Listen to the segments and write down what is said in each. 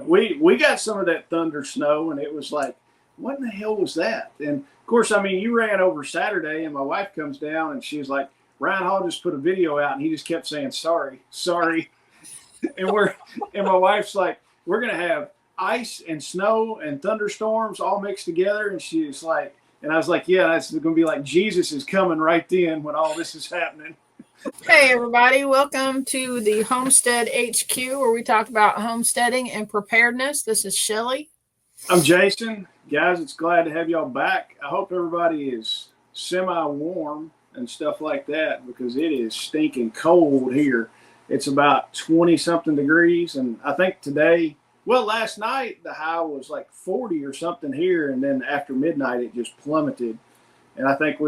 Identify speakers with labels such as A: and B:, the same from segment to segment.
A: we got some of that thunder snow, and it was like, what in the hell was that? And of course, I mean, you ran over Saturday, and my wife comes down, and she's like, Ryan Hall just put a video out, and he just kept saying, sorry. and my wife's like, we're going to have ice and snow and thunderstorms all mixed together. And she's like, and I was like, yeah, that's going to be like Jesus is coming right then when all this is happening.
B: Hey, everybody. Welcome to the Homestead HQ, where we talk about homesteading and preparedness. This is Shelly.
A: I'm Jason. Guys, it's glad to have y'all back. I hope everybody is semi-warm and stuff like that, because it is stinking cold here. It's about 20-something degrees, and I think today, well, last night the high was like 40 or something here, and then after midnight it just plummeted. And I think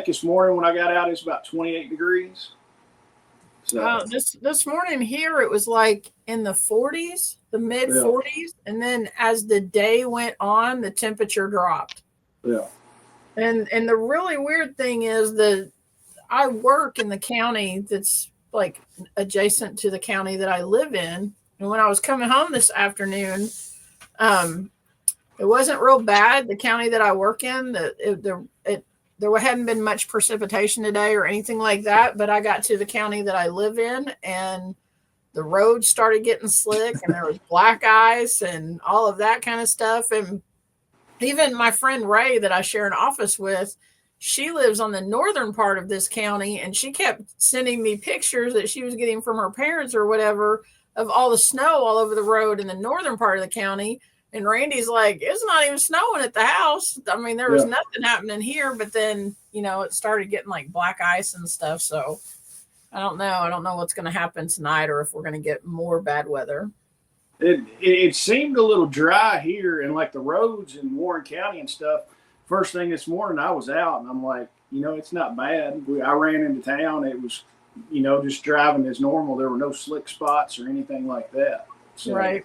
A: this morning when I got out, it's about 28 degrees. So
B: this morning here, it was like in the 40s, the mid 40s. And then as the day went on, the temperature dropped.
A: Yeah.
B: And the really weird thing is that I work in the county that's like adjacent to the county that I live in. And when I was coming home this afternoon, it wasn't real bad. The county that I work in, there hadn't been much precipitation today or anything like that, but I got to the county that I live in, and the roads started getting slick, and there was black ice and all of that kind of stuff. And even my friend Ray that I share an office with, she lives on the northern part of this county, and she kept sending me pictures that she was getting from her parents or whatever of all the snow all over the road in the northern part of the county. And Randy's like, it's not even snowing at the house. I mean, there was nothing happening here, but then, it started getting like black ice and stuff. So I don't know. I don't know what's going to happen tonight, or if we're going to get more bad weather.
A: It seemed a little dry here, and like the roads in Warren County and stuff. First thing this morning, I was out, and I'm like, it's not bad. I ran into town. It was, just driving as normal. There were no slick spots or anything like that. So,
B: right.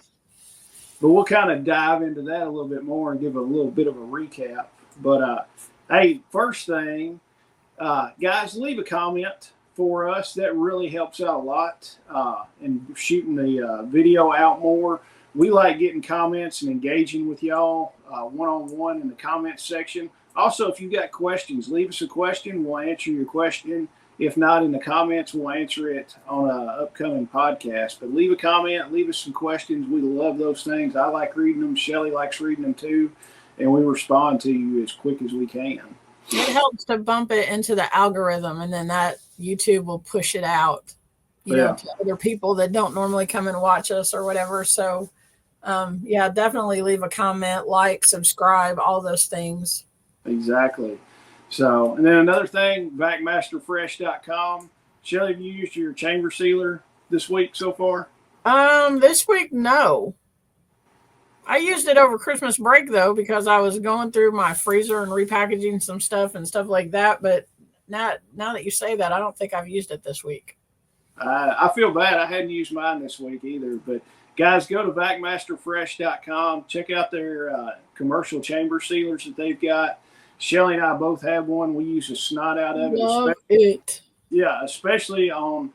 A: But we'll kind of dive into that a little bit more and give a little bit of a recap. But, hey, first thing, guys, leave a comment for us. That really helps out a lot in shooting the video out more. We like getting comments and engaging with y'all one-on-one in the comments section. Also, if you've got questions, leave us a question. We'll answer your question. If not in the comments, we'll answer it on an upcoming podcast. But leave a comment, leave us some questions. We love those things. I like reading them. Shelly likes reading them too. And we respond to you as quick as we can.
B: It helps to bump it into the algorithm, and then that YouTube will push it out, to other people that don't normally come and watch us or whatever. So, definitely leave a comment, like, subscribe, all those things.
A: Exactly. So, and then another thing, vackmasterfresh.com. Shelly, have you used your chamber sealer this week so far?
B: This week, no. I used it over Christmas break, though, because I was going through my freezer and repackaging some stuff and stuff like that. But now that you say that, I don't think I've used it this week.
A: I feel bad. I hadn't used mine this week either. But, guys, go to vackmasterfresh.com. Check out their commercial chamber sealers that they've got. Shelly and I both have one. We use the snot out of it.
B: Love it.
A: Yeah, especially on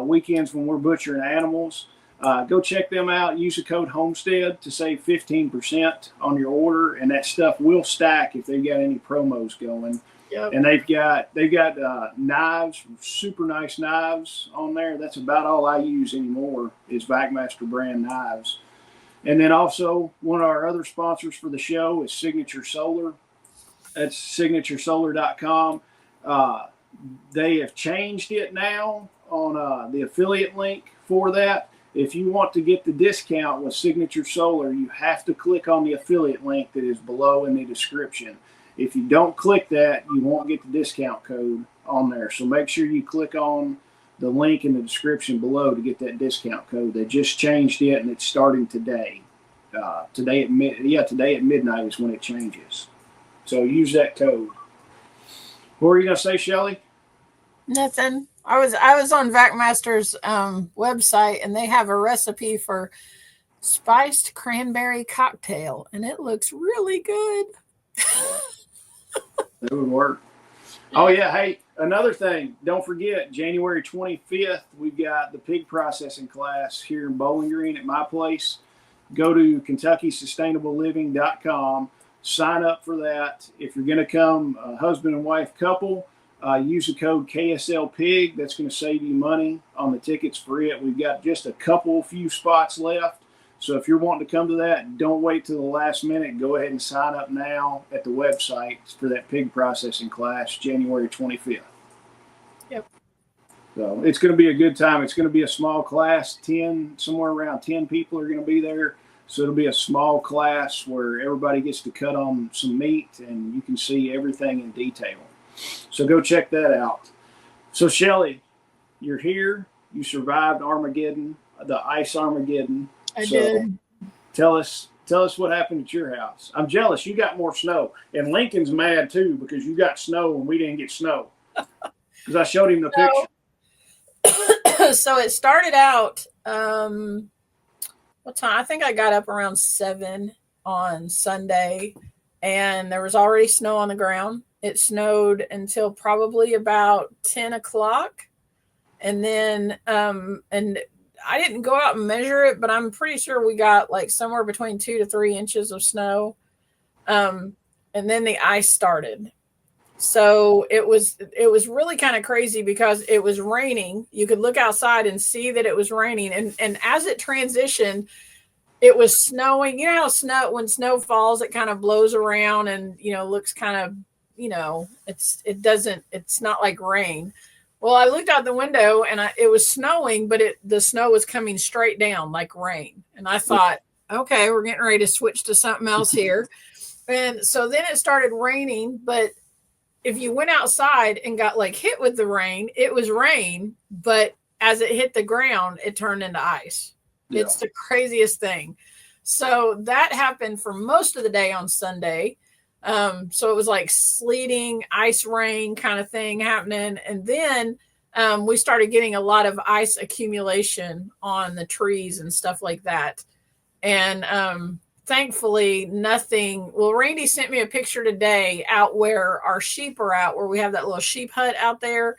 A: weekends when we're butchering animals. Go check them out. Use the code Homestead to save 15% on your order, and that stuff will stack if they've got any promos going.
B: Yep.
A: And they've got knives, super nice knives on there. That's about all I use anymore is Vackmaster brand knives. And then also one of our other sponsors for the show is Signature Solar. That's signaturesolar.com. They have changed it now on the affiliate link for that. If you want to get the discount with Signature Solar, you have to click on the affiliate link that is below in the description. If you don't click that, you won't get the discount code on there. So make sure you click on the link in the description below to get that discount code. They just changed it, and it's starting today. Today at midnight is when it changes. So use that code. What were you going to say, Shelly?
B: Nothing. I was on Vackmaster's website, and they have a recipe for spiced cranberry cocktail, and it looks really good.
A: That would work. Oh, yeah. Hey, Another thing, don't forget, January 25th, we've got the pig processing class here in Bowling Green at my place. Go to KentuckySustainableLiving.com, sign up for that. If you're going to come, husband and wife couple, use the code KSLPIG. That's going to save you money on the tickets for it. We've got just a few spots left. So if you're wanting to come to that, don't wait till the last minute. Go ahead and sign up now at the website for that pig processing class, January 25th.
B: Yep.
A: So it's going to be a good time. It's going to be a small class, somewhere around 10 people are going to be there. So it'll be a small class where everybody gets to cut on some meat and you can see everything in detail. So go check that out. So Shelly, you're here. You survived Armageddon, the ice Armageddon.
B: I did.
A: Tell us what happened at your house. I'm jealous. You got more snow. And Lincoln's mad too because you got snow and we didn't get snow. Because I showed him the picture.
B: So it started out, what time? I think I got up around 7 on Sunday, and there was already snow on the ground. It snowed until probably about 10 o'clock. And then, and I didn't go out and measure it, but I'm pretty sure we got like somewhere between 2 to 3 inches of snow. And then the ice started. So it was really kind of crazy because it was raining. You could look outside and see that it was raining. And as it transitioned, it was snowing. You know how when snow falls, it kind of blows around and, looks kind of, it's not like rain. Well, I looked out the window and it was snowing, but the snow was coming straight down like rain. And I thought, okay, we're getting ready to switch to something else here. And so then it started raining, but if you went outside and got like hit with the rain, it was rain, but as it hit the ground, it turned into ice. Yeah. It's the craziest thing. So that happened for most of the day on Sunday. So it was like sleeting, ice rain kind of thing happening. And then we started getting a lot of ice accumulation on the trees and stuff like that. And thankfully nothing. Well, Randy sent me a picture today out where our sheep are out, where we have that little sheep hut out there.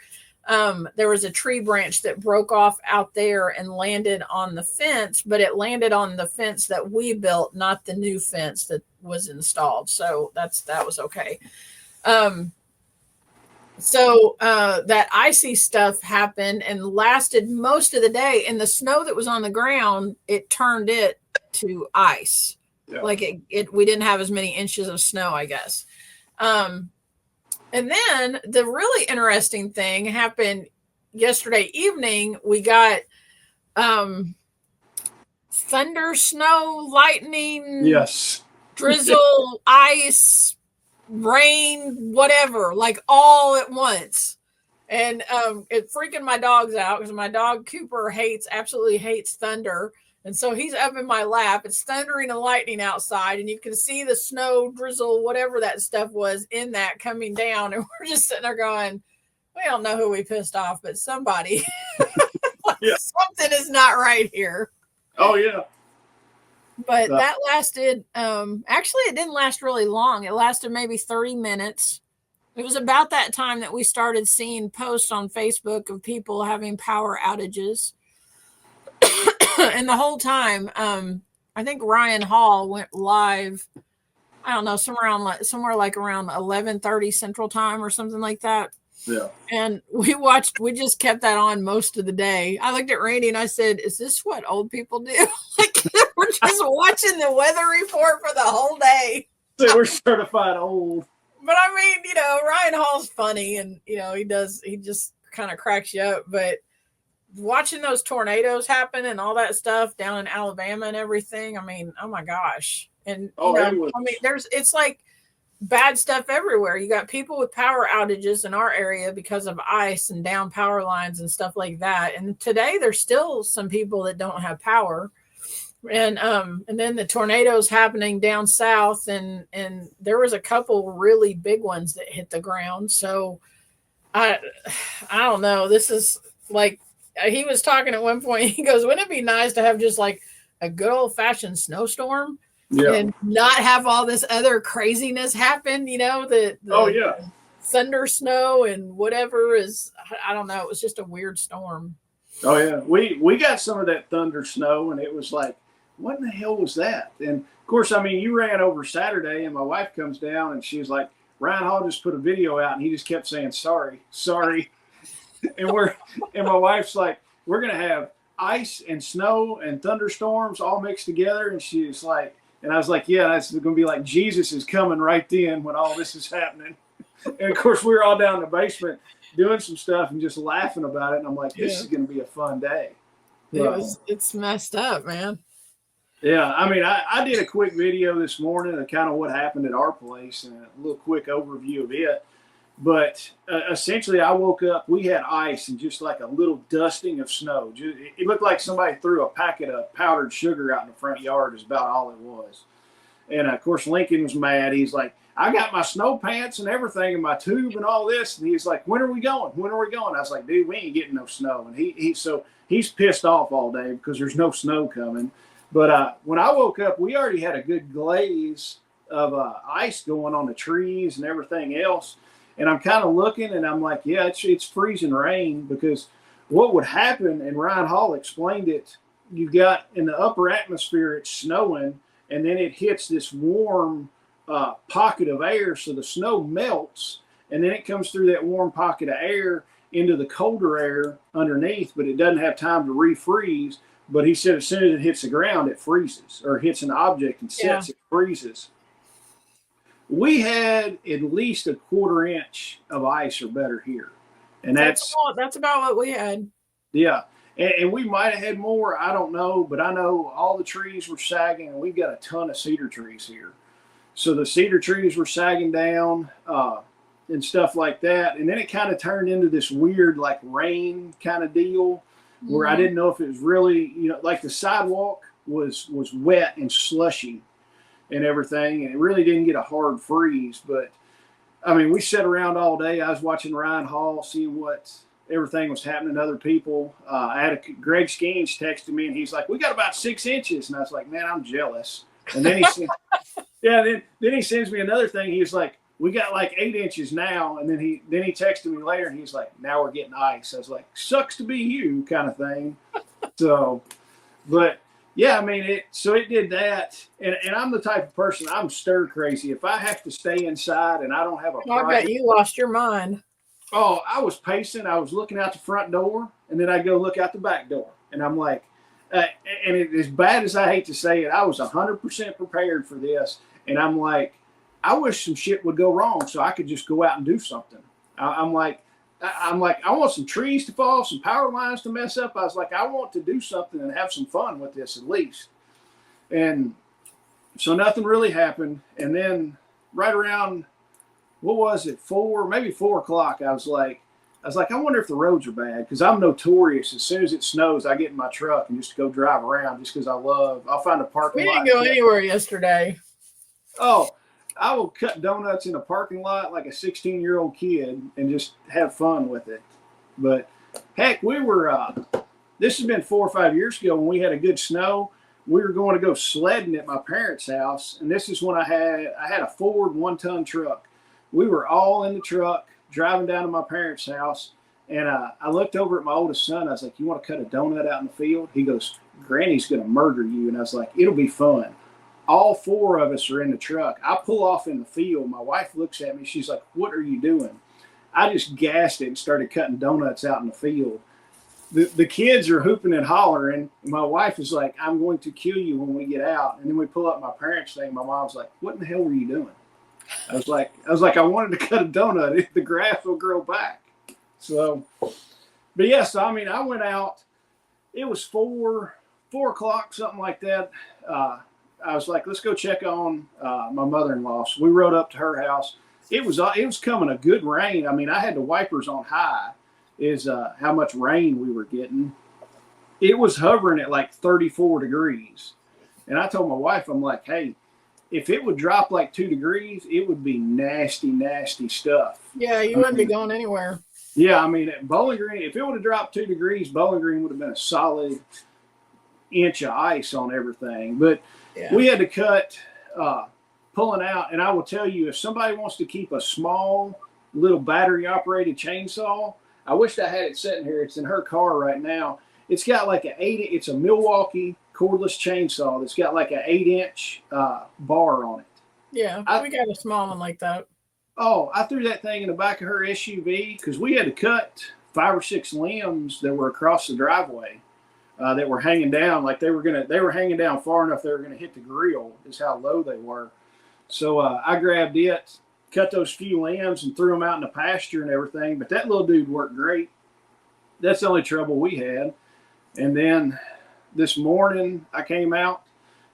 B: There was a tree branch that broke off out there and landed on the fence, but it landed on the fence that we built, not the new fence that was installed. So that was okay. So that icy stuff happened and lasted most of the day. And the snow that was on the ground, it turned it to ice. Yeah. Like we didn't have as many inches of snow, I guess. And then the really interesting thing happened yesterday evening. We got thunder, snow, lightning,
A: yes,
B: drizzle, ice, rain, whatever, like all at once. And it freaking my dogs out because my dog Cooper absolutely hates thunder. And so he's up in my lap. It's thundering and lightning outside, and you can see the snow, drizzle, whatever that stuff was in that coming down. And we're just sitting there going, we don't know who we pissed off, but somebody, yeah. Something is not right here.
A: Oh, yeah.
B: But that lasted, actually, it didn't last really long. It lasted maybe 30 minutes. It was about that time that we started seeing posts on Facebook of people having power outages. And the whole time, I think Ryan Hall went live, I don't know, somewhere like around 11:30 Central Time or something like that.
A: Yeah.
B: And we just kept that on most of the day. I looked at Randy and I said, is this what old people do? Like we're just watching the weather report for the whole day.
A: So we're certified old.
B: But I mean, Ryan Hall's funny and, he just kind of cracks you up. But watching those tornadoes happen and all that stuff down in Alabama and everything, I mean, oh my gosh. And, it's like bad stuff everywhere. You got people with power outages in our area because of ice and down power lines and stuff like that. And today there's still some people that don't have power. And then the tornadoes happening down south and there was a couple really big ones that hit the ground. So I don't know. This is like, he was talking at one point, he goes, wouldn't it be nice to have just like a good old fashioned snowstorm and not have all this other craziness happen,
A: oh yeah.
B: thunder snow and whatever is, I don't know. It was just a weird storm.
A: Oh yeah, we got some of that thunder snow, and it was like, what in the hell was that? And of course, I mean, you ran over Saturday, and my wife comes down, and she's like, Ryan Hall just put a video out, and he just kept saying sorry, and my wife's like, we're gonna have ice and snow and thunderstorms all mixed together, and she's like, and I was like, yeah, that's gonna be like Jesus is coming right then when all this is happening. And of course, we were all down in the basement doing some stuff and just laughing about it. And I'm like, this is going to be a fun day.
B: It's messed up, man.
A: Yeah. I mean, I did a quick video this morning of kind of what happened at our place and a little quick overview of it. But essentially, I woke up, we had ice and just like a little dusting of snow. It looked like somebody threw a packet of powdered sugar out in the front yard is about all it was. And of course, Lincoln was mad. He's like, I got my snow pants and everything and my tube and all this. And he's like, when are we going? When are we going? I was like, dude, we ain't getting no snow. And so he's pissed off all day because there's no snow coming. But when I woke up, we already had a good glaze of ice going on the trees and everything else. And I'm kind of looking and I'm like, yeah, it's freezing rain, because what would happen, and Ryan Hall explained it, you got in the upper atmosphere, it's snowing, and then it hits this warm pocket of air, so the snow melts, and then it comes through that warm pocket of air into the colder air underneath, but it doesn't have time to refreeze. But he said as soon as it hits the ground, it freezes, or hits an object and sets, it freezes. We had at least a quarter inch of ice or better here, and that's
B: about what we had.
A: Yeah. And we might have had more, I don't know, but I know all the trees were sagging, and we've got a ton of cedar trees here. So the cedar trees were sagging down and stuff like that. And then it kind of turned into this weird like rain kind of deal where I didn't know if it was really, like the sidewalk was wet and slushy and everything. And it really didn't get a hard freeze. But, I mean, we sat around all day. I was watching Ryan Hall, seeing what everything was happening to other people. I had Greg Skeens texted me, and he's like, we got about 6 inches. And I was like, man, I'm jealous. And then he said, then he sends me another thing. He was like, we got like 8 inches now. And then he texted me later, and he's like, now we're getting ice. I was like, sucks to be you kind of thing. So, but yeah, I mean, it did that. And I'm the type of person, I'm stir crazy. If I have to stay inside and I don't have a
B: I bet you lost your mind.
A: Oh, I was pacing. I was looking out the front door, and then I'd go look out the back door. And I'm like, as bad as I hate to say it, I was 100% prepared for this. And I'm like, I wish some shit would go wrong so I could just go out and do something. I'm like, I want some trees to fall, some power lines to mess up. I was like, I want to do something and have some fun with this at least. And so nothing really happened. And then right around, what was it, 4 o'clock, I was like, I wonder if the roads are bad, because I'm notorious. As soon as it snows, I get in my truck and just go drive around just because I'll find a parking lot.
B: We didn't go anywhere yesterday.
A: Oh, I will cut donuts in a parking lot like a 16-year-old kid and just have fun with it. But heck, we were, this has been 4 or 5 years ago when we had a good snow. We were going to go sledding at my parents' house. And this is when I had a Ford 1-ton truck. We were all in the truck driving down to my parents' house. And I looked over at my oldest son. I was like, you want to cut a donut out in the field? He goes, Granny's going to murder you. And I was like, it'll be fun. All 4 of us are in the truck. I pull off in the field. My wife looks at me. She's like, what are you doing? I just gassed it and started cutting donuts out in the field. The kids are hooping and hollering. My wife is like, I'm going to kill you when we get out. And then we pull up my parents' thing. My mom's like, what in the hell were you doing? I was like, I wanted to cut a donut. The grass will grow back. So, but yeah, so I mean, I went out. It was 4 o'clock, something like that. I was like, let's go check on my mother-in-law. So we rode up to her house. It was coming a good rain. I mean, I had the wipers on high, is how much rain we were getting. It was hovering at like 34 degrees. And I told my wife, I'm like, hey, if it would drop like 2 degrees, it would be nasty, nasty stuff.
B: Yeah, you wouldn't be going anywhere.
A: Yeah, I mean, at Bowling Green, if it would have dropped 2 degrees, Bowling Green would have been a solid inch of ice on everything. But we had to cut pulling out. And I will tell you, if somebody wants to keep a small little battery operated chainsaw. I wished I had it sitting here. It's in her car right now. It's got like it's a Milwaukee cordless chainsaw that's got like an 8-inch bar on it.
B: Yeah, we got a small one like that.
A: Oh, I threw that thing in the back of her SUV because we had to cut 5 or 6 limbs that were across the driveway that were hanging down. Like they were hanging down far enough they were gonna hit the grill. Is how low they were. So I grabbed it, cut those few limbs, and threw them out in the pasture and everything. But that little dude worked great. That's the only trouble we had. And then this morning I came out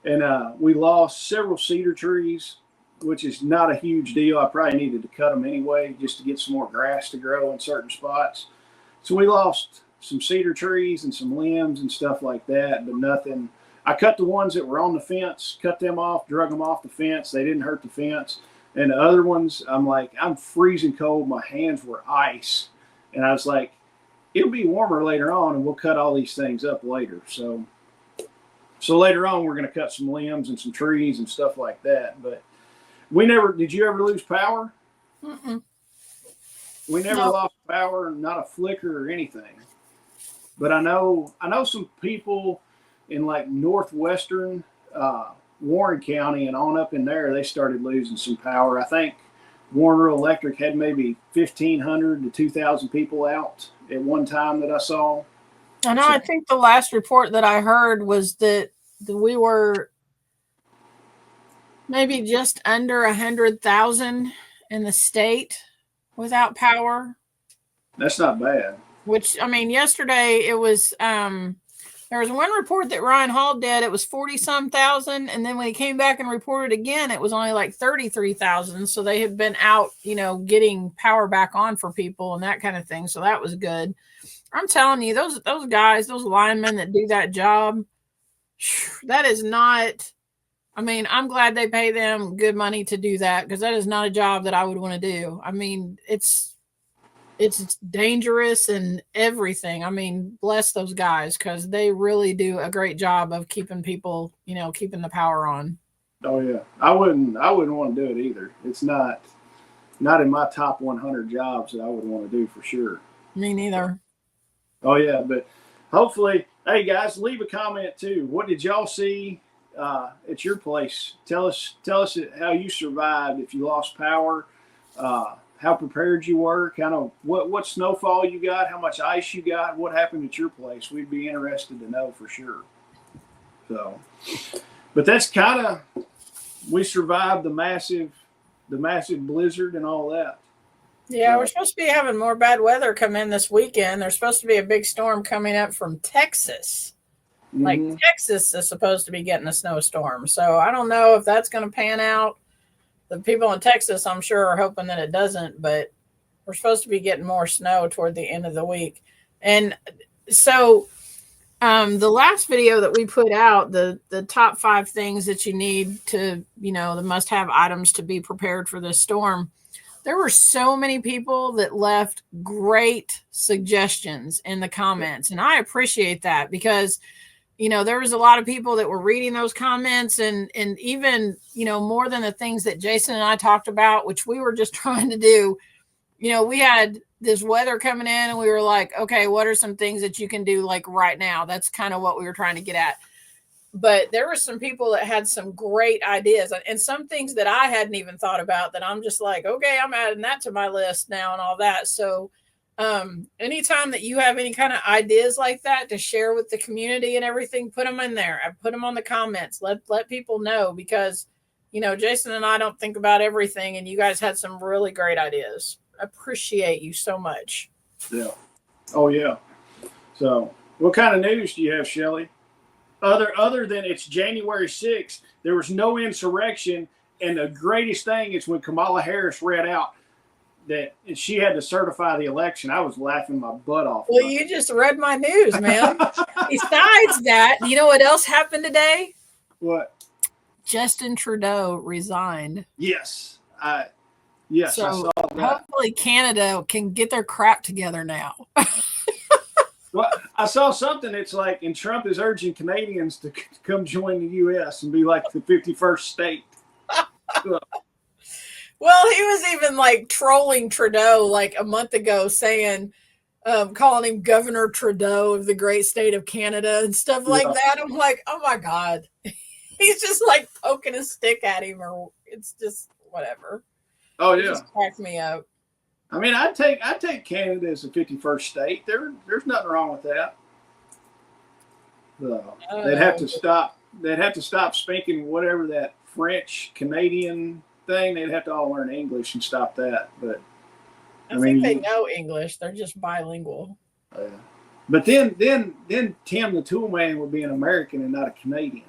A: and we lost several cedar trees, which is not a huge deal. I probably needed to cut them anyway just to get some more grass to grow in certain spots. So we lost some cedar trees and some limbs and stuff like that, but nothing. I cut the ones that were on the fence, cut them off, drug them off the fence. They didn't hurt the fence. And the other ones, I'm freezing cold. My hands were ice. And I was like, it'll be warmer later on and we'll cut all these things up later. So later on, we're going to cut some limbs and some trees and stuff like that. But did you ever lose power?
B: Mm-mm.
A: We never lost power, not a flicker or anything. But I know some people in like northwestern Warren County and on up in there, they started losing some power. I think Warren Rural Electric had maybe 1,500 to 2,000 people out at one time that I saw.
B: I know. I think the last report that I heard was that we were maybe just under 100,000 in the state without power.
A: That's not bad.
B: Which, I mean, yesterday it was, there was one report that Ryan Hall did. It was 40-some thousand. And then when he came back and reported again, it was only like 33,000. So they had been out, getting power back on for people and that kind of thing. So that was good. I'm telling you, those guys, those linemen that do that job, that is not, I mean, I'm glad they pay them good money to do that because that is not a job that I would want to do. I mean, it's dangerous and everything. I mean, bless those guys because they really do a great job of keeping people, keeping the power on. Oh yeah, I wouldn't want to do it either. It's not in my top 100 jobs that I would want to do for sure. Me neither. Oh yeah, but hopefully, hey guys, leave a comment too. What did y'all see at your place? Tell us how you survived if you lost power. How prepared you were, kind of what snowfall you got, how much ice you got, what happened at your place. We'd be interested to know for sure. So, but that's kind of, we survived the massive blizzard and all that. Yeah, we're supposed to be having more bad weather come in this weekend. There's supposed to be a big storm coming up from Texas. Mm-hmm. Like Texas is supposed to be getting a snowstorm. So I don't know if that's going to pan out. The people in Texas, I'm sure, are hoping that it doesn't, but we're supposed to be getting more snow toward the end of the week. And so the last video that we put out, the top 5 things that you need to, the must-have items to be prepared for this storm, there were so many people that left great suggestions in the comments. And I appreciate that because there was a lot of people that were reading those comments and even, more than the things that Jason and I talked about, which we were just trying to do. We had this weather coming in and we were like, okay, what are some things that you can do like right now? That's kind of what we were trying to get at. But there were some people that had some great ideas and some things that I hadn't even thought about that I'm just like, okay, I'm adding that to my list now and all that. So anytime that you have any kind of ideas like that to share with the community and everything, put them in there. I put them on the comments. Let people know because, Jason and I don't think about everything and you guys had some really great ideas. I appreciate you so much. Yeah. Oh yeah. So what kind of news do you have, Shelley? Other than it's January 6th, there was no insurrection. And the greatest thing is when Kamala Harris read out that she had to certify the election. I was laughing my butt off. Well, you just read my news, man. Besides that, you know what else happened today? What? Justin Trudeau resigned. Yes. Yes, so I saw that. Hopefully Canada can get their crap together now. Well, I saw something. It's like, and Trump is urging Canadians to come join the U.S. and be like the 51st state. Well, he was even like trolling Trudeau like a month ago, saying, calling him Governor Trudeau of the great state of Canada and stuff like
A: Yeah.
B: that. I'm like, oh my God. He's just like poking a stick at him, or it's just whatever.
A: Oh
B: It
A: yeah.
B: just cracked me up.
A: I mean, I'd take Canada as the 51st state. There's nothing wrong with that. They'd have to stop. They'd have to stop speaking whatever that French Canadian thing. They'd have to all learn English and stop that. But
B: I think they know English. They're just bilingual.
A: But then Tim the Tool Man would be an American and not a Canadian.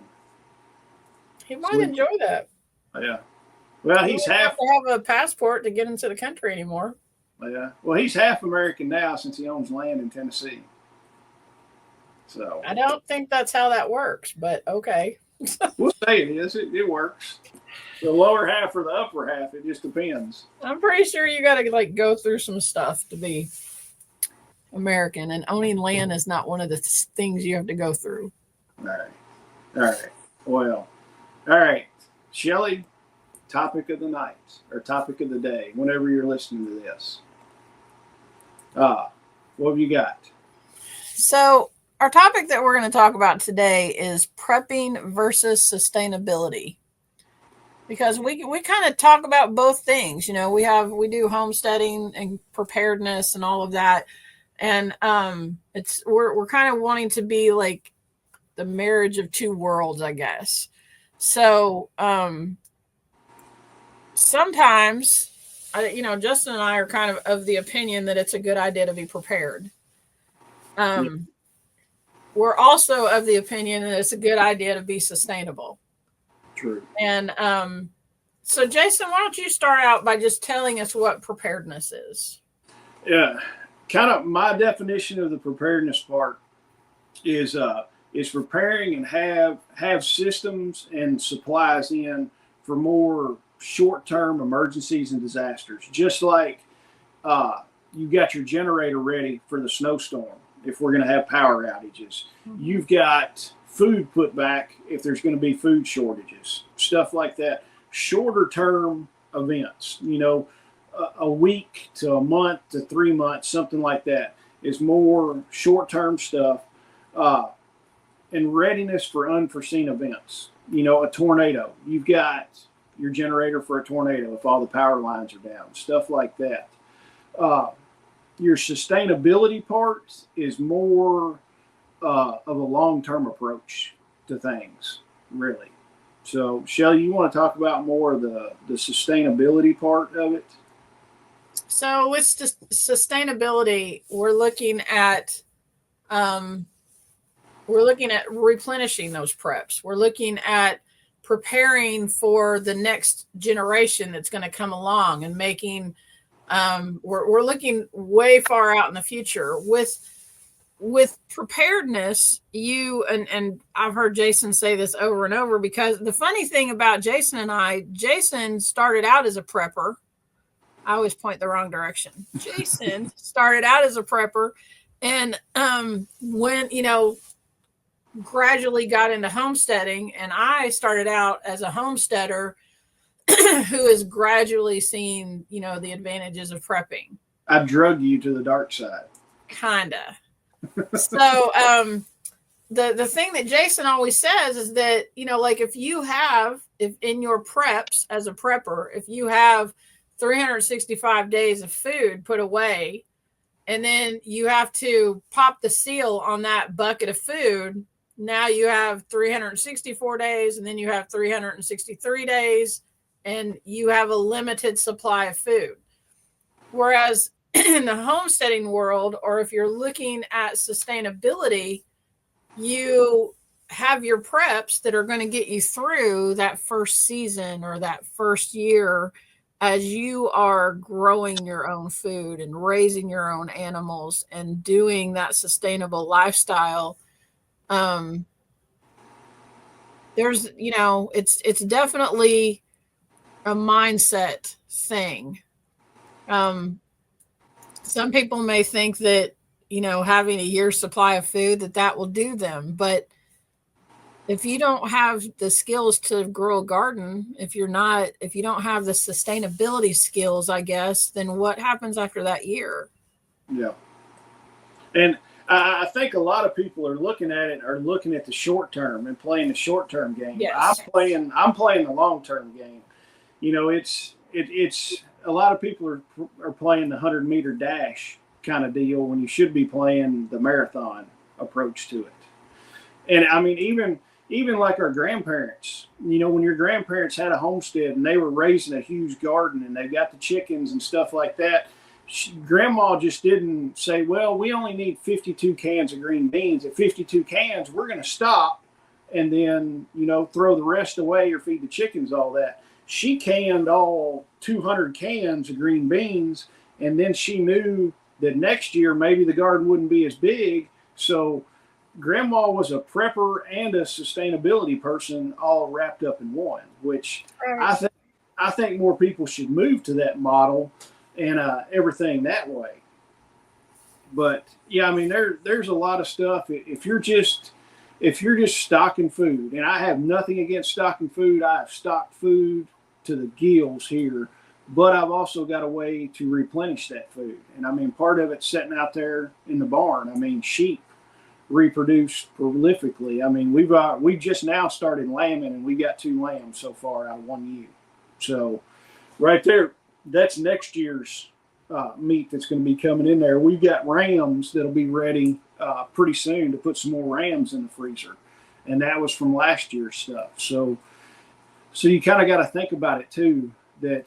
B: He might enjoy that.
A: Yeah. Well,
B: He
A: he's
B: doesn't
A: half.
B: have to have a passport to get into the country anymore.
A: Yeah. Well, he's half American now since he owns land in Tennessee. So
B: I don't think that's how that works, but okay.
A: we'll say it is. It works. The lower half or the upper half, it just depends.
B: I'm pretty sure you got to like go through some stuff to be American, and owning land is not one of the things you have to go through.
A: All right. Well, all right. Shelly, topic of the night or topic of the day, whenever you're listening to this. What have you got?
B: So our topic that we're going to talk about today is prepping versus sustainability. Because we kind of talk about both things, you know, we do homesteading and preparedness and all of that. And we're kind of wanting to be like the marriage of two worlds, I guess. So sometimes, Justin and I are kind of the opinion that it's a good idea to be prepared. We're also of the opinion that it's a good idea to be sustainable.
A: True.
B: And so, Jason, why don't you start out by just telling us what preparedness is?
A: Yeah, kind of my definition of the preparedness part is preparing and have systems and supplies in for more short-term emergencies and disasters. Just like you got your generator ready for the snowstorm if we're going to have power outages. Mm-hmm. You've got food put back if there's going to be food shortages, stuff like that. Shorter term events, a week to a month to 3 months, something like that, is more short term stuff. And readiness for unforeseen events. A tornado. You've got your generator for a tornado if all the power lines are down, stuff like that. Your sustainability part is more of a long-term approach to things, really. So, Shelly, you want to talk about more of the sustainability part of it?
B: So, with sustainability, we're looking at replenishing those preps. We're looking at preparing for the next generation that's going to come along and making. We're looking way far out in the future with preparedness. And I've heard Jason say this over and over, because the funny thing about Jason and I, Jason started out as a prepper. I always point the wrong direction. Jason started out as a prepper, and when gradually got into homesteading, and I started out as a homesteader who is gradually seeing, the advantages of prepping.
A: I drug you to the dark side.
B: Kinda. So the thing that Jason always says is that, like if in your preps as a prepper, if you have 365 days of food put away, and then you have to pop the seal on that bucket of food, now you have 364 days, and then you have 363 days, and you have a limited supply of food. Whereas in the homesteading world, or if you're looking at sustainability, you have your preps that are going to get you through that first season or that first year as you are growing your own food and raising your own animals and doing that sustainable lifestyle. There's, it's definitely a mindset thing. Some people may think that, having a year's supply of food, that will do them. But if you don't have the skills to grow a garden, if you don't have the sustainability skills, I guess, then what happens after that year?
A: Yeah. And I think a lot of people are looking at the short term and playing the short term game.
B: Yes.
A: I'm playing the long term game. You know, it's a lot of people are playing the 100-meter dash kind of deal when you should be playing the marathon approach to it. And I mean, even like our grandparents, you know, when your grandparents had a homestead and they were raising a huge garden and they got the chickens and stuff like that, grandma just didn't say, well, we only need 52 cans of green beans. At 52 cans, we're going to stop and then, you know, throw the rest away or feed the chickens all that. She canned all 200 cans of green beans, and then she knew that next year maybe the garden wouldn't be as big. So grandma was a prepper and a sustainability person all wrapped up in one, which I think more people should move to that model and everything that way. But yeah, I mean, there's a lot of stuff. If you're just stocking food, and I have nothing against stocking food, I have stocked food to the gills here, but I've also got a way to replenish that food. And I mean, part of it's sitting out there in the barn. I mean, sheep reproduce prolifically. I mean, we've just now started lambing, and we got 2 lambs so far out of 1 ewe. So right there, that's next year's meat that's going to be coming in there. We've got rams that'll be ready pretty soon to put some more rams in the freezer, and that was from last year's stuff. So you kind of got to think about it too. That,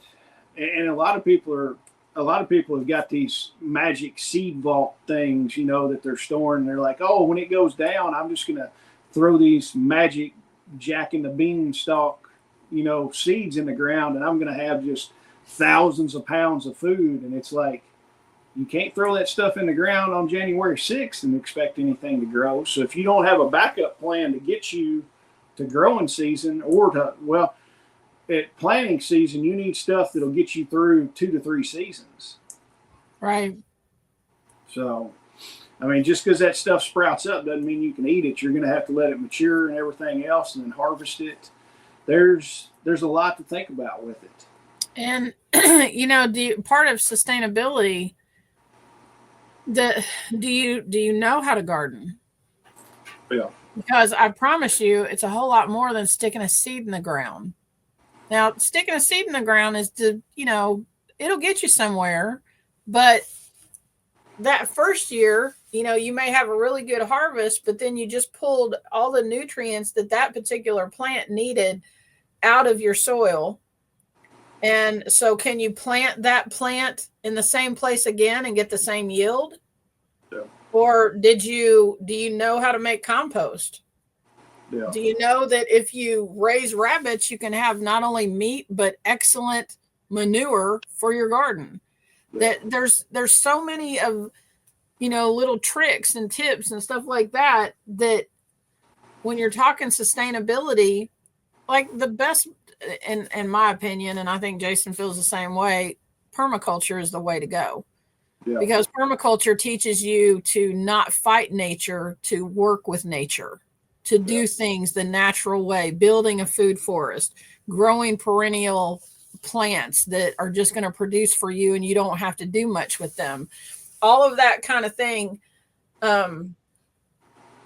A: and a lot of people have got these magic seed vault things, you know, that they're storing. They're like, oh, when it goes down, I'm just going to throw these magic Jack in the Beanstalk, you know, seeds in the ground, and I'm going to have just thousands of pounds of food. And it's like, you can't throw that stuff in the ground on January 6th and expect anything to grow. So if you don't have a backup plan to get you to growing season at planting season, you need stuff that'll get you through 2 to 3 seasons.
B: Right.
A: So, I mean, just because that stuff sprouts up doesn't mean you can eat it. You're going to have to let it mature and everything else and then harvest it. There's a lot to think about with it.
B: And, you know, part of sustainability, do you know how to garden?
A: Yeah.
B: Because I promise you, it's a whole lot more than sticking a seed in the ground. Now, sticking a seed in the ground is it'll get you somewhere, but that first year, you know, you may have a really good harvest, but then you just pulled all the nutrients that particular plant needed out of your soil. And so can you plant that plant in the same place again and get the same yield?
A: Yeah.
B: Or do you know how to make compost?
A: Yeah.
B: Do you know that if you raise rabbits, you can have not only meat, but excellent manure for your garden? Yeah. That there's so many of, you know, little tricks and tips and stuff like that when you're talking sustainability, like the best, in my opinion, and I think Jason feels the same way, permaculture is the way to go. Yeah. Because permaculture teaches you to not fight nature, to work with nature, to do things the natural way, building a food forest, growing perennial plants that are just going to produce for you and you don't have to do much with them. All of that kind of thing.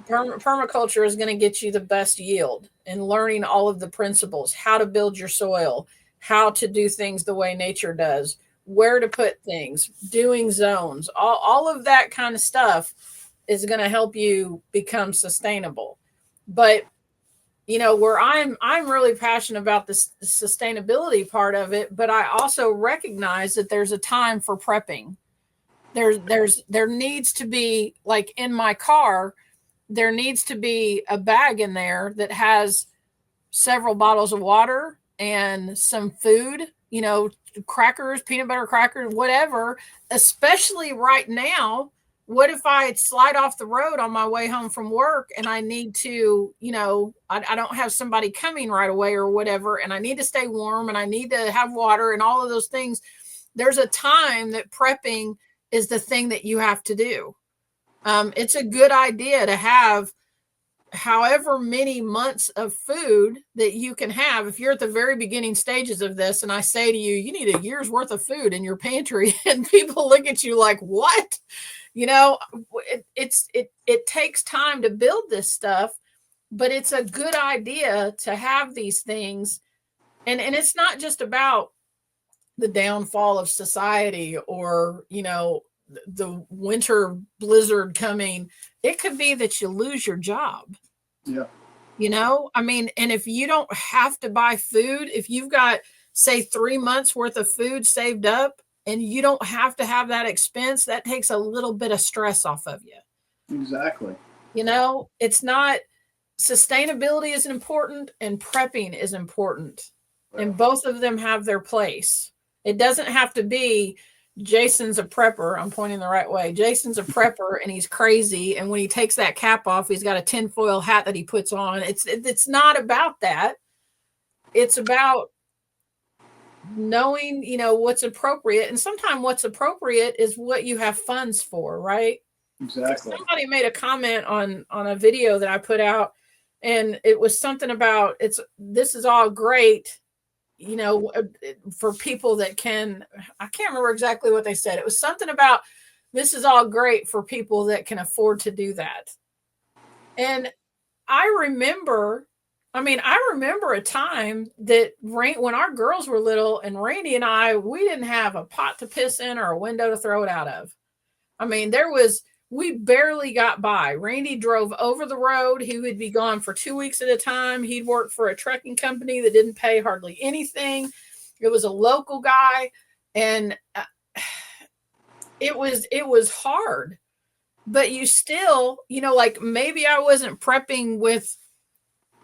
B: Permaculture is going to get you the best yield, and learning all of the principles, how to build your soil, how to do things the way nature does, where to put things, doing zones, all of that kind of stuff is going to help you become sustainable. But, you know, where I'm really passionate about the sustainability part of it, but I also recognize that there's a time for prepping. There needs to be, like in my car, there needs to be a bag in there that has several bottles of water and some food, you know, crackers, peanut butter crackers, whatever, especially right now. What if I slide off the road on my way home from work and I need to, you know, I don't have somebody coming right away or whatever, and I need to stay warm and I need to have water and all of those things. There's a time that prepping is the thing that you have to do. It's a good idea to have however many months of food that you can have. If you're at the very beginning stages of this and I say to you, you need a year's worth of food in your pantry, and people look at you like, what? You know, it takes time to build this stuff, but it's a good idea to have these things. And it's not just about the downfall of society or, you know, the winter blizzard coming. It could be that you lose your job.
A: Yeah.
B: You know, I mean, and if you don't have to buy food, if you've got, say, 3 months worth of food saved up and you don't have to have that expense, that takes a little bit of stress off of you.
A: Exactly.
B: You know, it's not, sustainability is important and prepping is important. Right. And both of them have their place. It doesn't have to be Jason's a prepper. I'm pointing the right way. Jason's a prepper and he's crazy. And when he takes that cap off, he's got a tinfoil hat that he puts on. It's not about that. It's about knowing, you know, what's appropriate. And sometimes what's appropriate is what you have funds for, right?
A: Exactly.
B: Somebody made a comment on a video that I put out, and it was something about this is all great, you know, for people that can, I can't remember exactly what they said. It was something about this is all great for people that can afford to do that. And I remember a time that when our girls were little and Randy and I, we didn't have a pot to piss in or a window to throw it out of. I mean, we barely got by. Randy drove over the road. He would be gone for 2 weeks at a time. He'd work for a trucking company that didn't pay hardly anything. It was a local guy. And it was hard. But you still, you know, like maybe I wasn't prepping with,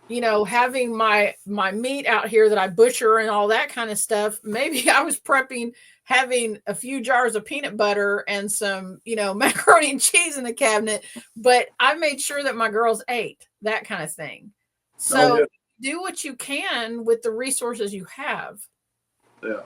B: you know, having my meat out here that I butcher and all that kind of stuff. Maybe I was prepping having a few jars of peanut butter and some, you know, macaroni and cheese in the cabinet, but I made sure that my girls ate, that kind of thing. So do what you can with the resources you have.
A: Yeah.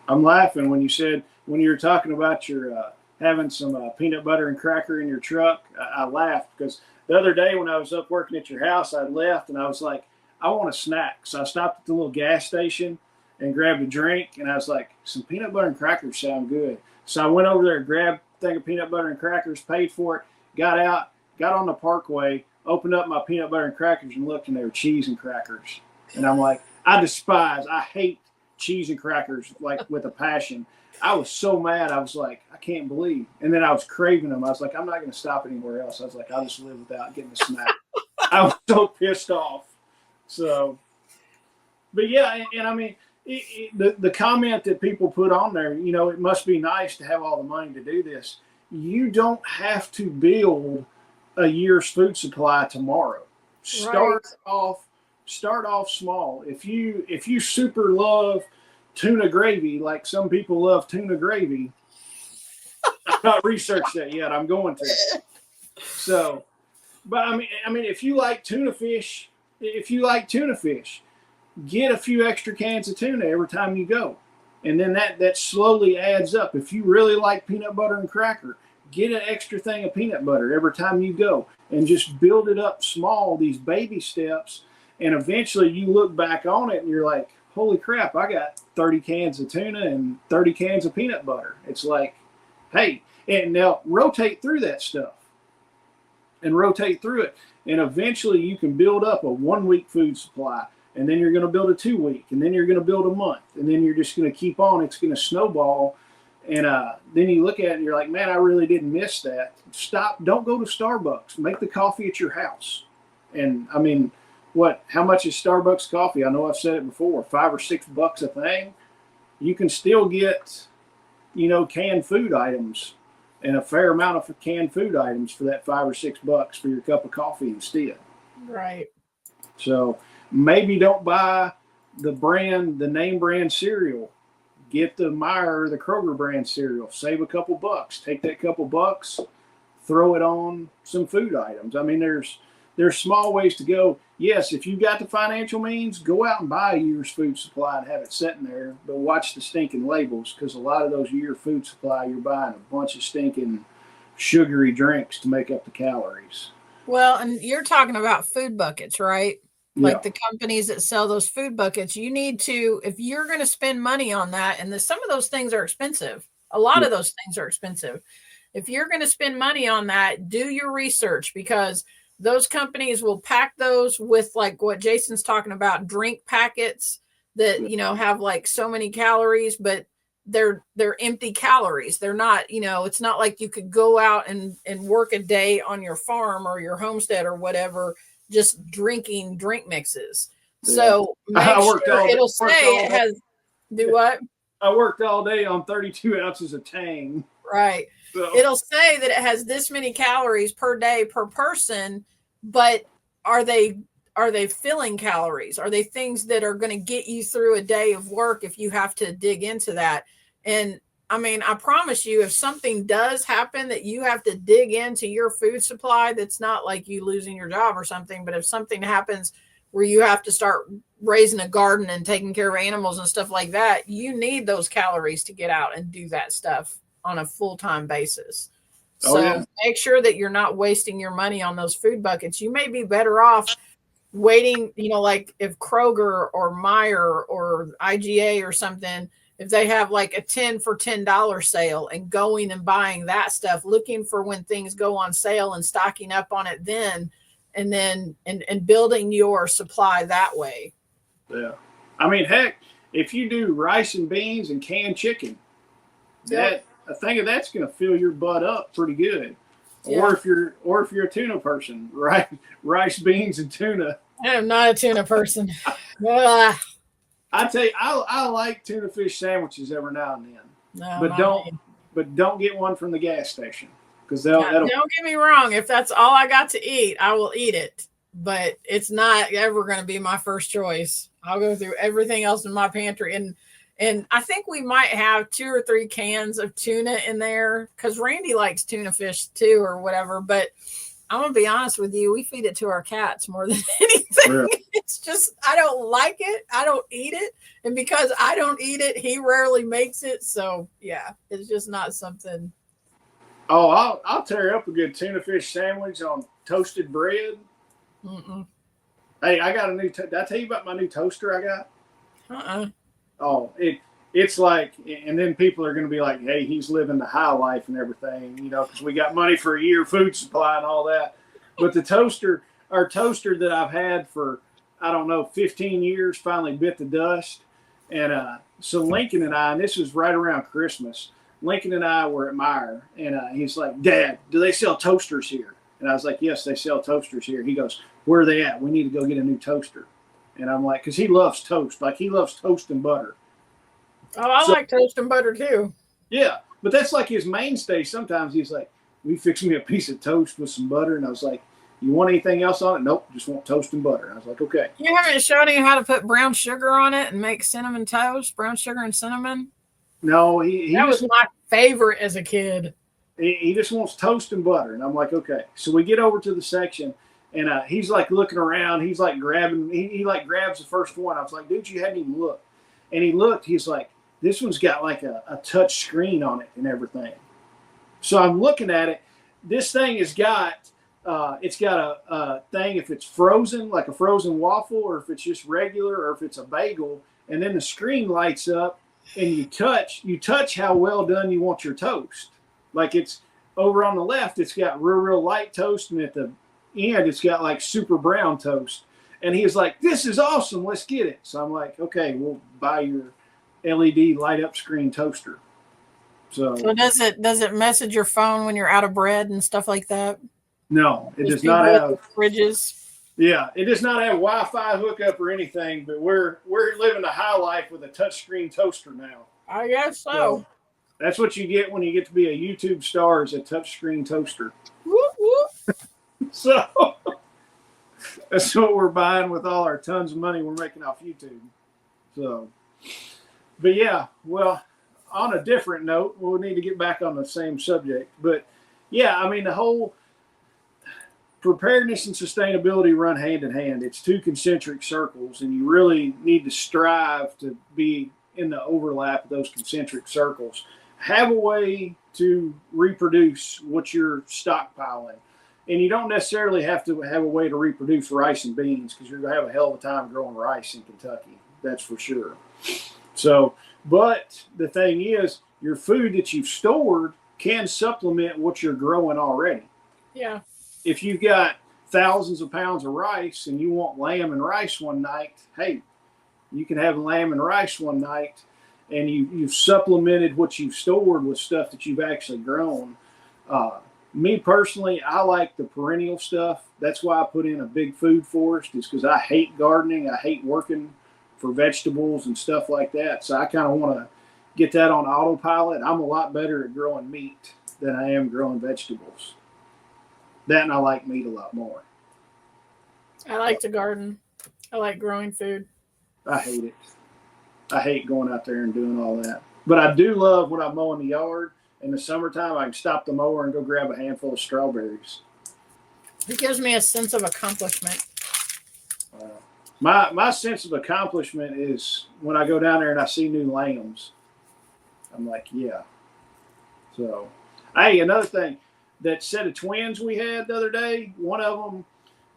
A: I'm laughing when you were talking about your having some peanut butter and cracker in your truck. I laughed because the other day when I was up working at your house, I left and I was like, I want a snack. So I stopped at the little gas station and grabbed a drink, and I was like, some peanut butter and crackers sound good. So I went over there, grabbed a thing of peanut butter and crackers, paid for it, got out, got on the parkway, opened up my peanut butter and crackers and looked, and they were cheese and crackers. And I'm like, I hate cheese and crackers like with a passion. I was so mad. I was like, I can't believe. And then I was craving them. I was like, I'm not going to stop anywhere else. I was like, I'll just live without getting a snack. I was so pissed off. So, but yeah, and I mean, the comment that people put on there, you know, it must be nice to have all the money to do this. You don't have to build a year's food supply tomorrow. Start off small. If you super love tuna gravy, like some people love tuna gravy, I've not researched that yet. I'm going to. So, but I mean, if you like tuna fish, get a few extra cans of tuna every time you go. And then that slowly adds up. If you really like peanut butter and cracker, get an extra thing of peanut butter every time you go. And just build it up small, these baby steps. And eventually you look back on it and you're like, holy crap, I got 30 cans of tuna and 30 cans of peanut butter. It's like, hey, and now rotate through that stuff. And rotate through it. And eventually you can build up a 1 week food supply. And then you're going to build a 2 week, and then you're going to build a month, and then you're just going to keep on. It's going to snowball, and then you look at it and you're like, man, I really didn't miss that. Stop. Don't go to Starbucks. Make the coffee at your house. And I mean, how much is Starbucks coffee? I know I've said it before, $5 or $6 a thing. You can still get, you know, canned food items and a fair amount of canned food items for that $5 or $6 for your cup of coffee instead.
B: Right.
A: So maybe don't buy the name brand cereal. Get the Meijer or the Kroger brand cereal. Save a couple bucks. Take that couple bucks, throw it on some food items. I mean, there's small ways to go. Yes, if you've got the financial means, go out and buy a year's food supply and have it sitting there. But watch the stinking labels, because a lot of those year food supply, you're buying a bunch of stinking sugary drinks to make up the calories.
B: Well, and you're talking about food buckets, right?
A: Yeah.
B: Like the companies that sell those food buckets, you need to, if you're going to spend money on that, and some of those things are expensive. A lot
A: Yeah.
B: of those things are expensive. If you're going to spend money on that, do your research, because those companies will pack those with like what Jason's talking about, drink packets that, have like so many calories, but they're empty calories. They're not, it's not like you could go out and work a day on your farm or your homestead or whatever just drinking drink mixes.
A: Yeah.
B: So make sure it'll say it has do what?
A: I worked all day on 32 ounces of Tang.
B: Right.
A: So.
B: It'll say that it has this many calories per day per person, but are they filling calories? Are they things that are going to get you through a day of work if you have to dig into that? And I mean, I promise you, if something does happen that you have to dig into your food supply, that's not like you losing your job or something, but if something happens where you have to start raising a garden and taking care of animals and stuff like that, you need those calories to get out and do that stuff on a full-time basis. So make sure that you're not wasting your money on those food buckets. You may be better off waiting, like if Kroger or Meijer or IGA or something, if they have like a 10 for $10 sale, and going and buying that stuff, looking for when things go on sale and stocking up on it then, and building your supply that way.
A: Yeah. I mean, heck, if you do rice and beans and canned chicken, a thing of that's going to fill your butt up pretty good. Yeah. Or if you're a tuna person, right? Rice, beans, and tuna.
B: I am not a tuna person.
A: I tell you, I like tuna fish sandwiches every now and then.
B: No,
A: but don't get one from the gas station, because
B: don't get me wrong. If that's all I got to eat, I will eat it. But it's not ever going to be my first choice. I'll go through everything else in my pantry, and I think we might have 2 or 3 cans of tuna in there, because Randy likes tuna fish too or whatever. But I'm going to be honest with you. We feed it to our cats more than anything. Really? It's just, I don't like it. I don't eat it. And because I don't eat it, he rarely makes it. So yeah, it's just not something.
A: Oh, I'll tear up a good tuna fish sandwich on toasted bread.
B: Mm-mm.
A: Hey, I got a new, did I tell you about my new toaster I got? Oh, it's like, and then people are going to be like, hey, he's living the high life and everything, because we got money for a year food supply and all that. But our toaster that I've had for, 15 years, finally bit the dust. And so Lincoln and I, and this was right around Christmas, Lincoln and I were at Meijer, and he's like, Dad, do they sell toasters here? And I was like, yes, they sell toasters here. He goes, where are they at? We need to go get a new toaster. And I'm like, because he loves toast. Like, he loves toast and butter.
B: Oh, I like toast and butter too.
A: Yeah, but that's like his mainstay. Sometimes he's like, will you fix me a piece of toast with some butter? And I was like, you want anything else on it? Nope, just want toast and butter. And I was like, okay.
B: You haven't shown him how to put brown sugar on it and make cinnamon toast, brown sugar and cinnamon?
A: No,
B: that was my favorite as a kid.
A: He just wants toast and butter. And I'm like, okay. So we get over to the section, and he's like looking around. He's like grabbing, he like grabs the first one. I was like, dude, you hadn't even looked. And he looked, he's like, this one's got like a touch screen on it and everything. So I'm looking at it. This thing has got, it's got a thing if it's frozen, like a frozen waffle, or if it's just regular, or if it's a bagel. And then the screen lights up, and you touch how well done you want your toast. Like, it's over on the left, it's got real light toast, and at the end, it's got like super brown toast. And he was like, this is awesome, let's get it. So I'm like, okay, we'll buy your LED light up screen toaster. So
B: does it message your phone when you're out of bread and stuff like that?
A: No, it does not have
B: fridges.
A: Yeah, it does not have Wi-Fi hookup or anything, but we're living a high life with a touchscreen toaster now.
B: I guess so.
A: That's what you get when you get to be a YouTube star, is a touchscreen toaster.
B: Whoop, whoop.
A: So that's what we're buying with all our tons of money we're making off YouTube. So, but yeah, well, on a different note, we'll need to get back on the same subject. But yeah, I mean, the whole preparedness and sustainability run hand in hand. It's 2 concentric circles, and you really need to strive to be in the overlap of those concentric circles. Have a way to reproduce what you're stockpiling. And you don't necessarily have to have a way to reproduce rice and beans, because you're going to have a hell of a time growing rice in Kentucky. That's for sure. So, but the thing is, your food that you've stored can supplement what you're growing already.
B: Yeah.
A: If you've got thousands of pounds of rice and you want lamb and rice one night, hey, you can have lamb and rice one night, and you've supplemented what you've stored with stuff that you've actually grown. Me personally, I like the perennial stuff. That's why I put in a big food forest, is because I hate gardening. I hate working for vegetables and stuff like that. So I kind of want to get that on autopilot. I'm a lot better at growing meat than I am growing vegetables. That, and I like meat a lot more.
B: I like to garden. I like growing food.
A: I hate it. I hate going out there and doing all that. But I do love when I'm mowing the yard. In the summertime, I can stop the mower and go grab a handful of strawberries.
B: It gives me a sense of accomplishment.
A: My sense of accomplishment is when I go down there and I see new lambs. I'm like, yeah. So, hey, another thing, that set of twins we had the other day, one of them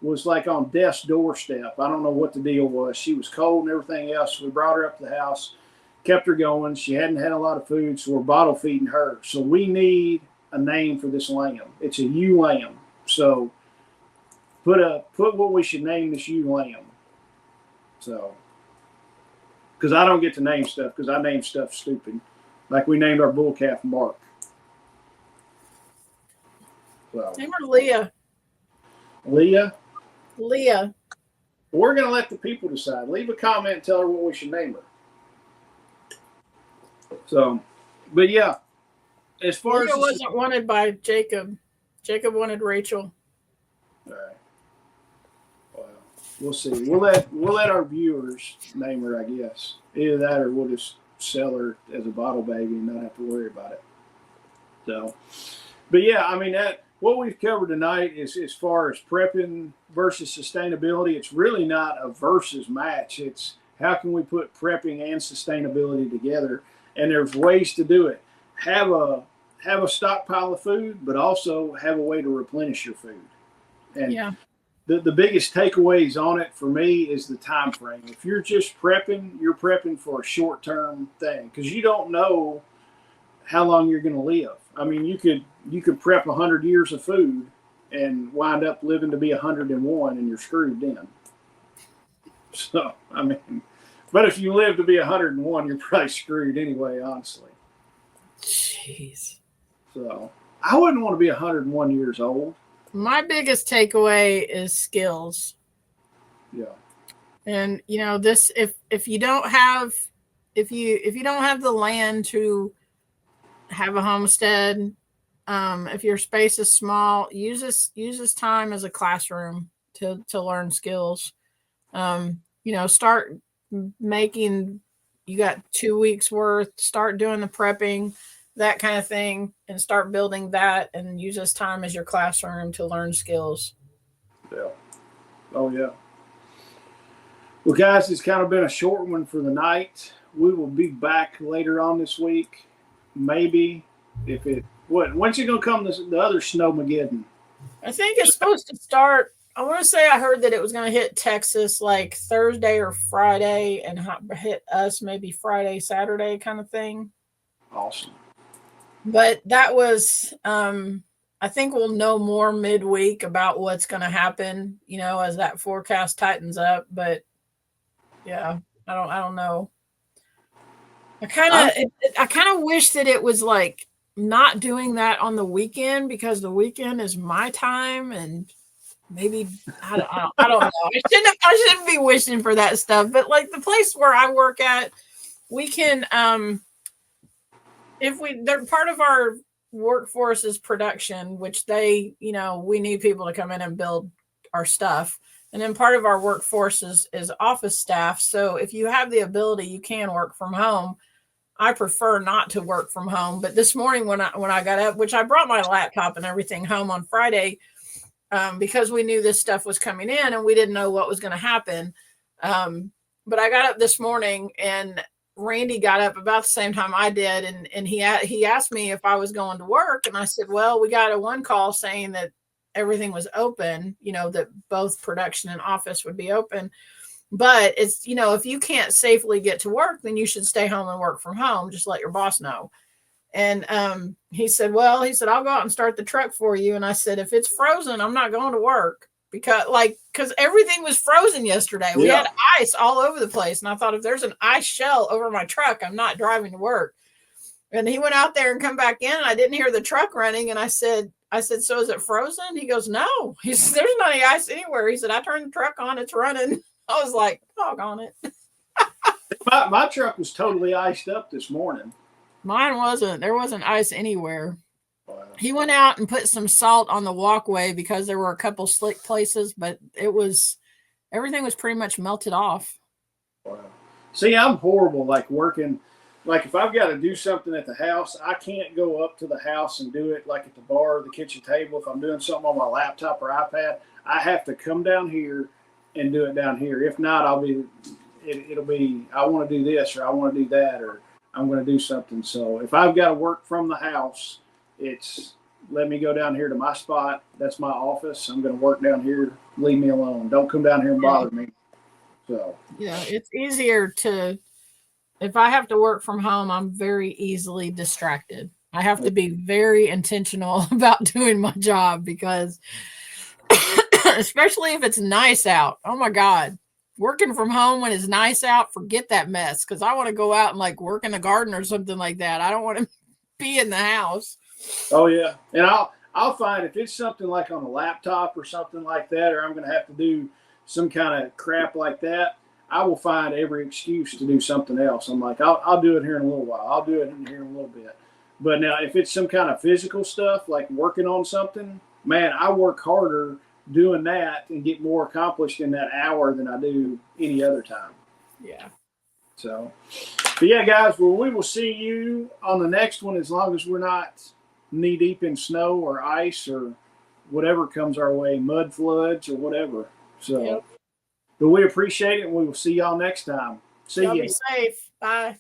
A: was like on death's doorstep. I don't know what the deal was. She was cold and everything else. So we brought her up to the house, kept her going. She hadn't had a lot of food, so we're bottle feeding her. So we need a name for this lamb. It's a ewe lamb. So put what we should name this ewe lamb. So, because I don't get to name stuff, because I name stuff stupid. Like we named our bull calf Mark. So,
B: Name her Leah.
A: Leah?
B: Leah.
A: We're going to let the people decide. Leave a comment and tell her what we should name her. So, but yeah, as far
B: Leah
A: as
B: wasn't wanted by Jacob. Jacob wanted Rachel.
A: All right. Well, we'll see. We'll let our viewers name her, I guess. Either that, or we'll just sell her as a bottle baby and not have to worry about it. So, but yeah, I mean, that what we've covered tonight is, as far as prepping versus sustainability, it's really not a versus match. It's how can we put prepping and sustainability together, and there's ways to do it. Have a stockpile of food, but also have a way to replenish your food. And
B: yeah.
A: The biggest takeaways on it for me is the time frame. If you're just prepping, you're prepping for a short-term thing, because you don't know how long you're going to live. I mean, you could prep 100 years of food and wind up living to be 101, and you're screwed then. So, I mean, but if you live to be 101, you're probably screwed anyway, honestly.
B: Jeez.
A: So, I wouldn't want to be 101 years old.
B: My biggest takeaway is skills.
A: Yeah.
B: And this, if you don't have the land to have a homestead, if your space is small, use this time as a classroom to learn skills. Start making, you got 2 weeks worth, start doing the prepping, that kind of thing, and start building that, and use this time as your classroom to learn skills.
A: Yeah. Oh, yeah. Well, guys, it's kind of been a short one for the night. We will be back later on this week. Maybe when's it going to come, the other Snowmageddon? I
B: think it's supposed to start, I want to say I heard that it was going to hit Texas like Thursday or Friday and hit us maybe Friday, Saturday kind of thing.
A: Awesome.
B: But that was, I think we'll know more midweek about what's going to happen, as that forecast tightens up. But yeah, I don't know. I kind of wish that it was like not doing that on the weekend, because the weekend is my time, and maybe I don't know. I shouldn't be wishing for that stuff. But like the place where I work at, we can they're part of our workforce is production, which we need people to come in and build our stuff. And then part of our workforce is office staff. So if you have the ability, you can work from home. I prefer not to work from home. But this morning when I got up, which I brought my laptop and everything home on Friday, because we knew this stuff was coming in and we didn't know what was going to happen. But I got up this morning, and Randy got up about the same time I did, and he asked me if I was going to work, and I said, well, we got a one call saying that everything was open, that both production and office would be open. But it's, if you can't safely get to work, then you should stay home and work from home. Just let your boss know. And he said, I'll go out and start the truck for you. And I said, if it's frozen, I'm not going to work because everything was frozen yesterday. We had ice all over the place. And I thought, if there's an ice shell over my truck, I'm not driving to work. And he went out there and come back in, and I didn't hear the truck running. And I said, so is it frozen? He goes, no. He said, there's not any ice anywhere. He said, I turned the truck on. It's running. I was like, doggone it.
A: My truck was totally iced up this morning.
B: Mine wasn't. There wasn't ice anywhere.
A: Wow.
B: He went out and put some salt on the walkway because there were a couple slick places, but everything was pretty much melted off.
A: Wow. See, I'm horrible, working. If I've got to do something at the house, I can't go up to the house and do it at the bar or the kitchen table. If I'm doing something on my laptop or iPad, I have to come down here and do it down here. If not, it'll be, I want to do this or I want to do that or I'm going to do something. So if I've got to work from the house, it's let me go down here to my spot. That's my office. I'm going to work down here. Leave me alone. Don't come down here and bother me. So
B: yeah, it's easier if I have to work from home, I'm very easily distracted. I have to be very intentional about doing my job because especially if it's nice out. Oh my God. Working from home when it's nice out, forget that mess. Cause I want to go out and work in the garden or something like that. I don't want to be in the house.
A: Oh yeah. And I'll find if it's something on a laptop or something like that, or I'm going to have to do some kind of crap like that, I will find every excuse to do something else. I'm like, I'll do it here in a little while. I'll do it here in a little bit. But now if it's some kind of physical stuff, working on something, man, I work harder doing that and get more accomplished in that hour than I do any other time.
B: Yeah.
A: So, but yeah, guys, well, we will see you on the next one as long as we're not knee deep in snow or ice or whatever comes our way, mud floods or whatever. So,
B: yep.
A: But we appreciate it and we will see y'all next time. See
B: y'all
A: you.
B: Be safe. Bye.